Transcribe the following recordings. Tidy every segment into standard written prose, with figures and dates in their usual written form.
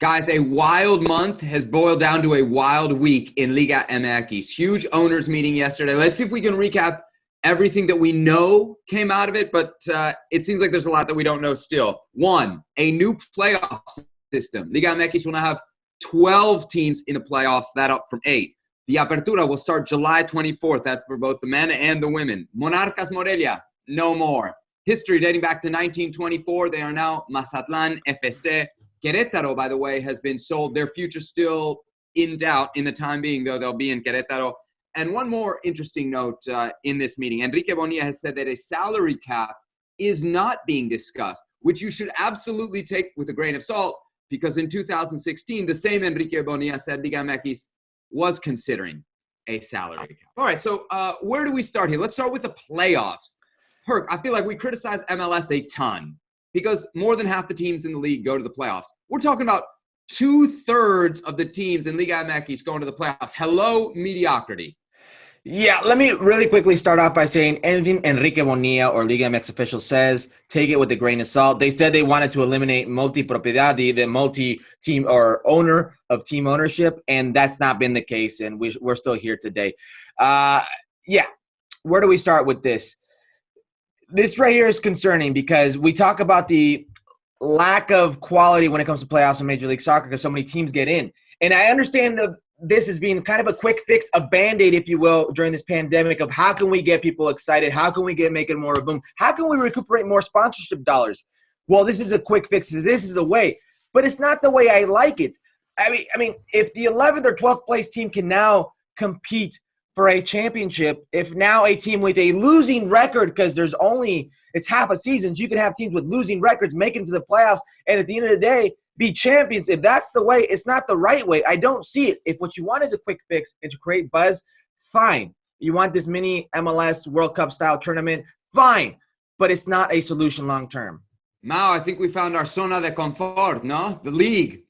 Guys, a wild month has boiled down to a wild week in Liga MX. Huge owners meeting yesterday. Let's see if we can recap everything that we know came out of it, but it seems like there's a lot that we don't know still. One, a new playoff system. Liga MX will now have 12 teams in the playoffs, that up from 8. The Apertura will start July 24th. That's for both the men and the women. Monarcas Morelia, no more. History dating back to 1924. They are now Mazatlan FC. Querétaro, by the way, has been sold. Their future still in doubt in the time being, though they'll be in Querétaro. And one more interesting note in this meeting. Enrique Bonilla has said that a salary cap is not being discussed, which you should absolutely take with a grain of salt, because in 2016, the same Enrique Bonilla said Liga MX was considering a salary cap. All right, so where do we start here? Let's start with the playoffs. Herc, I feel like we criticize MLS a ton, because more than half the teams in the league go to the playoffs. We're talking about 2/3 of the teams in Liga MX going to the playoffs. Hello, mediocrity. Yeah, let me really quickly start off by saying anything Enrique Bonilla or Liga MX official says, take it with a grain of salt. They said they wanted to eliminate multi-propiedad, the multi-team or owner of team ownership, and that's not been the case, and we're still here today. Where do we start with this? This right here is concerning because we talk about the lack of quality when it comes to playoffs in Major League Soccer because so many teams get in. And I understand this as being kind of a quick fix, a Band-Aid, if you will, during this pandemic of how can we get people excited? How can we make it more of a boom? How can we recuperate more sponsorship dollars? Well, this is a quick fix. This is a way. But it's not the way I like it. I mean, if the 11th or 12th place team can now compete for a championship, if now a team with a losing record, because it's half a season, so you can have teams with losing records make it to the playoffs and at the end of the day be champions. If that's the way, it's not the right way. I don't see it. If what you want is a quick fix and to create buzz, fine. You want this mini MLS World Cup style tournament, fine. But it's not a solution long term. Mao, I think we found our zona de confort, no? The league.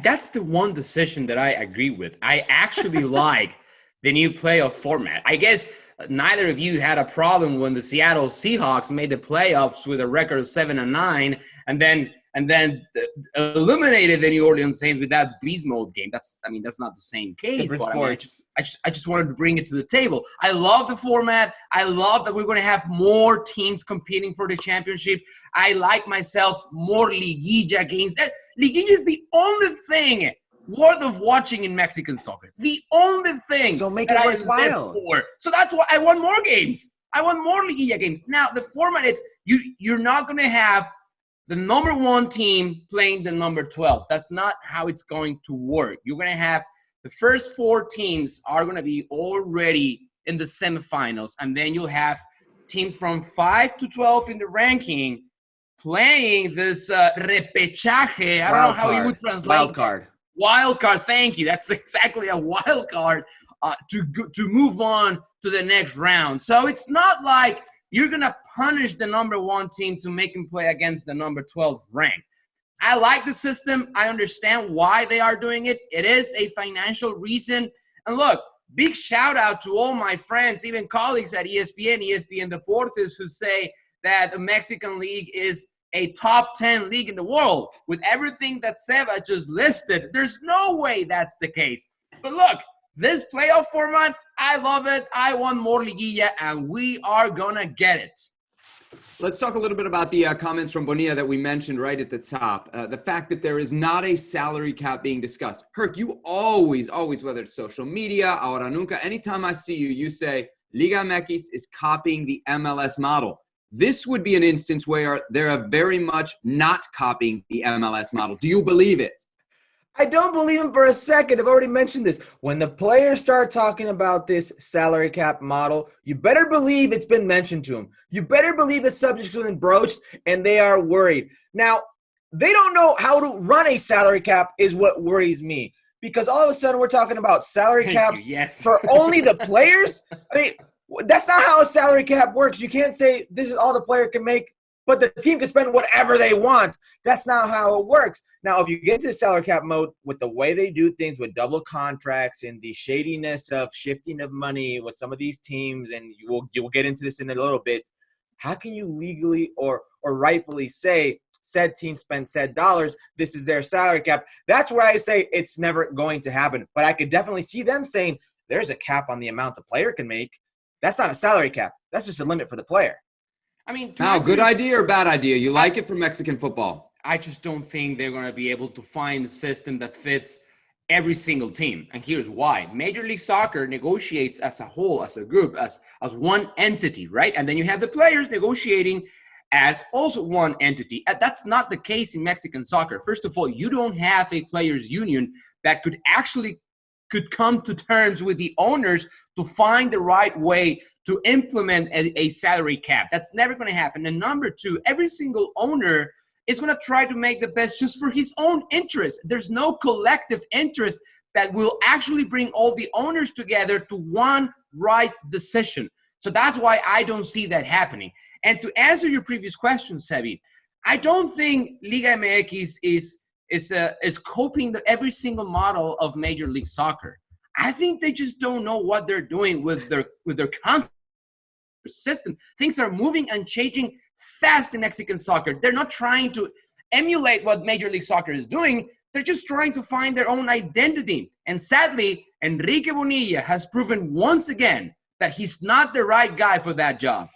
That's the one decision that I agree with. I actually like the new playoff format. I guess neither of you had a problem when the Seattle Seahawks made the playoffs with a record of 7-9, and then eliminated the New Orleans Saints with that beast mode game. That's not the same case. Different but sports. I just wanted to bring it to the table. I love the format. I love that we're going to have more teams competing for the championship. I like myself more liguilla games. Liguilla is the only thing worth of watching in Mexican soccer. The only thing. So make it worthwhile. So that's why I want more games. I want more liguilla games. Now the format is you're not going to have the number 1 team playing the number 12. That's not how it's going to work. You're going to have the first 4 teams are going to be already in the semifinals, and then you'll have teams from 5 to 12 in the ranking playing this repechaje. I don't know how you would translate. Wild card, thank you. That's exactly a wild card to move on to the next round. So it's not like you're going to punish the number 1 team to make him play against the number 12 rank. I like the system. I understand why they are doing it. It is a financial reason. And look, big shout out to all my friends, even colleagues at ESPN, ESPN Deportes, who say that the Mexican League is a top 10 league in the world. With everything that Seba just listed, there's no way that's the case. But look, this playoff format, I love it. I want more liguilla, and we are going to get it. Let's talk a little bit about the comments from Bonilla that we mentioned right at the top. The fact that there is not a salary cap being discussed. Herc, you always, whether it's social media, ahora nunca, anytime I see you, you say Liga MX is copying the MLS model. This would be an instance where they're very much not copying the MLS model. Do you believe it? I don't believe him for a second. I've already mentioned this. When the players start talking about this salary cap model, you better believe it's been mentioned to them. You better believe the subject's been broached and they are worried. Now, they don't know how to run a salary cap is what worries me. Because all of a sudden we're talking about salary caps for only the players. I mean, that's not how a salary cap works. You can't say this is all the player can make, but the team can spend whatever they want. That's not how it works. Now, if you get to the salary cap mode with the way they do things with double contracts and the shadiness of shifting of money with some of these teams, and you will get into this in a little bit, how can you legally or rightfully say said team spend said dollars. This is their salary cap. That's where I say it's never going to happen. But I could definitely see them saying there's a cap on the amount a player can make. That's not a salary cap. That's just a limit for the player. I mean, now, good idea or bad idea? You like it for Mexican football? I just don't think they're going to be able to find a system that fits every single team. And here's why. Major League Soccer negotiates as a whole, as a group, as one entity, right? And then you have the players negotiating as also one entity. That's not the case in Mexican soccer. First of all, you don't have a players union that could come to terms with the owners to find the right way to implement a salary cap. That's never going to happen. And number two, every single owner is going to try to make the best just for his own interest. There's no collective interest that will actually bring all the owners together to one right decision. So that's why I don't see that happening. And to answer your previous question, Sebi, I don't think Liga MX is copying every single model of Major League Soccer. I think they just don't know what they're doing with their system. Things are moving and changing fast in Mexican soccer. They're not trying to emulate what Major League Soccer is doing. They're just trying to find their own identity. And sadly, Enrique Bonilla has proven once again that he's not the right guy for that job.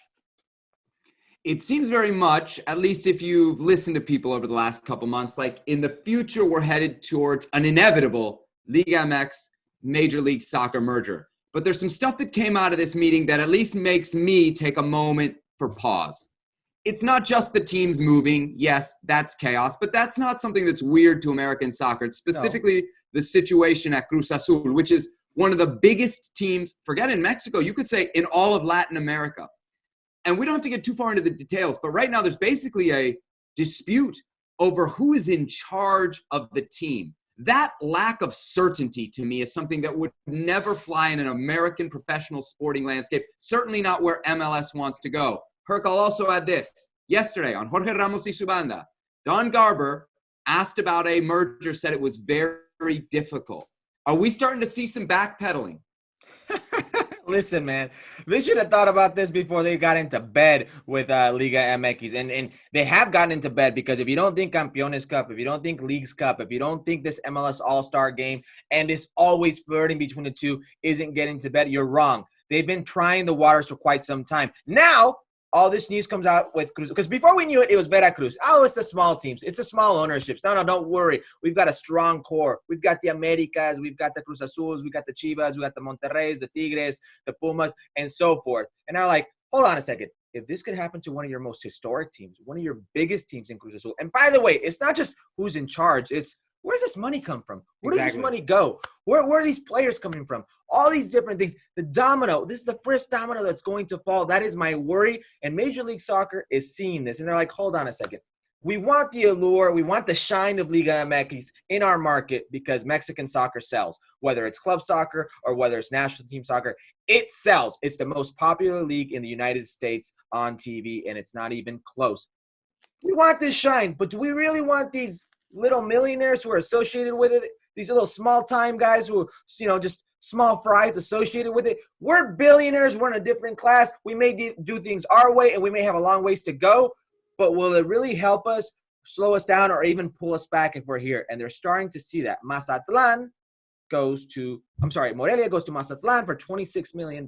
It seems very much, at least if you've listened to people over the last couple months, like in the future we're headed towards an inevitable Liga MX Major League Soccer merger. But there's some stuff that came out of this meeting that at least makes me take a moment for pause. It's not just the teams moving. Yes, that's chaos, but that's not something that's weird to American soccer. It's specifically the situation at Cruz Azul, which is one of the biggest teams, forget in Mexico, you could say in all of Latin America. And we don't have to get too far into the details, but right now there's basically a dispute over who is in charge of the team. That lack of certainty to me is something that would never fly in an American professional sporting landscape, certainly not where MLS wants to go. Herc, I'll also add this. Yesterday on Jorge Ramos y su banda, Don Garber asked about a merger, said it was very difficult. Are we starting to see some backpedaling? Listen, man, they should have thought about this before they got into bed with Liga MX. And they have gotten into bed because if you don't think Campeones Cup, if you don't think Leagues Cup, if you don't think this MLS All-Star game and this always flirting between the two isn't getting to bed, you're wrong. They've been trying the waters for quite some time. Now, all this news comes out with Cruz. Because before we knew it, it was Veracruz. Oh, it's the small teams. It's the small ownerships. No, don't worry. We've got a strong core. We've got the Americas. We've got the Cruz Azuls. We've got the Chivas. We've got the Monterreys, the Tigres, the Pumas, and so forth. And they're like, hold on a second. If this could happen to one of your most historic teams, one of your biggest teams in Cruz Azul, and by the way, it's not just who's in charge. It's where's this money come from? Where does this money go? Where are these players coming from? All these different things. The domino. This is the first domino that's going to fall. That is my worry. And Major League Soccer is seeing this. And they're like, hold on a second. We want the allure. We want the shine of Liga MX in our market because Mexican soccer sells. Whether it's club soccer or whether it's national team soccer, it sells. It's the most popular league in the United States on TV, and it's not even close. We want this shine, but do we really want these little millionaires who are associated with it, these little small-time guys who, just small fries associated with it? We're billionaires. We're in a different class. We may do things our way, and we may have a long ways to go, but will it really help us, slow us down, or even pull us back if we're here? And they're starting to see that. Morelia goes to Mazatlán for $26 million.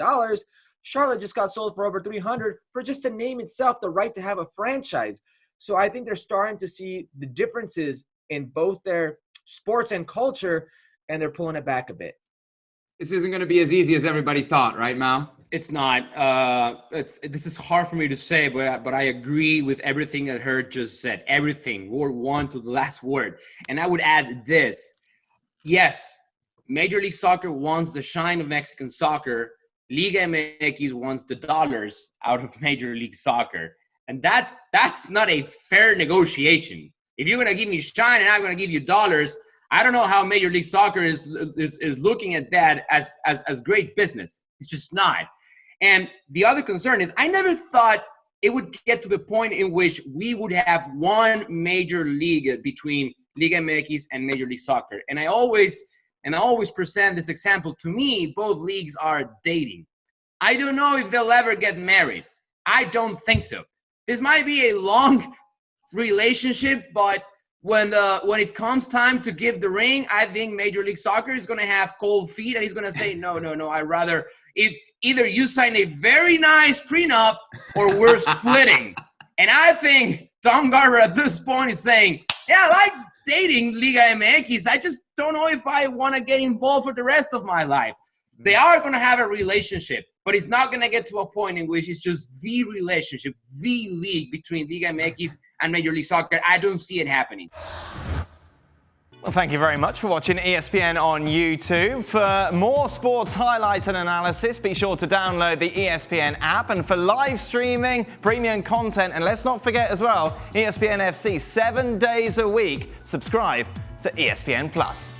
Charlotte just got sold for over $300 for just the name itself, the right to have a franchise. So I think they're starting to see the differences in both their sports and culture, and they're pulling it back a bit. This isn't going to be as easy as everybody thought, right, Mao? It's not. This is hard for me to say, but I agree with everything that Herc just said. Everything, word one to the last word. And I would add this. Yes, Major League Soccer wants the shine of Mexican soccer. Liga MX wants the dollars out of Major League Soccer. And that's not a fair negotiation. If you're going to give me shine and I'm going to give you dollars, I don't know how Major League Soccer is looking at that as great business. It's just not. And the other concern is I never thought it would get to the point in which we would have one major league between Liga MX and Major League Soccer. And I always present this example. To me, both leagues are dating. I don't know if they'll ever get married. I don't think so. This might be a long relationship, but when it comes time to give the ring, I think Major League Soccer is going to have cold feet, and he's going to say, no, I rather if either you sign a very nice prenup or we're splitting. And I think Tom Garber at this point is saying, yeah, I like dating Liga MX. I just don't know if I want to get involved for the rest of my life. They are going to have a relationship, but it's not going to get to a point in which it's just the relationship, the league between Liga MX and Major League Soccer. I don't see it happening. Well, thank you very much for watching ESPN on YouTube. For more sports highlights and analysis, be sure to download the ESPN app. And for live streaming, premium content, and let's not forget as well, ESPN FC 7 days a week. Subscribe to ESPN Plus.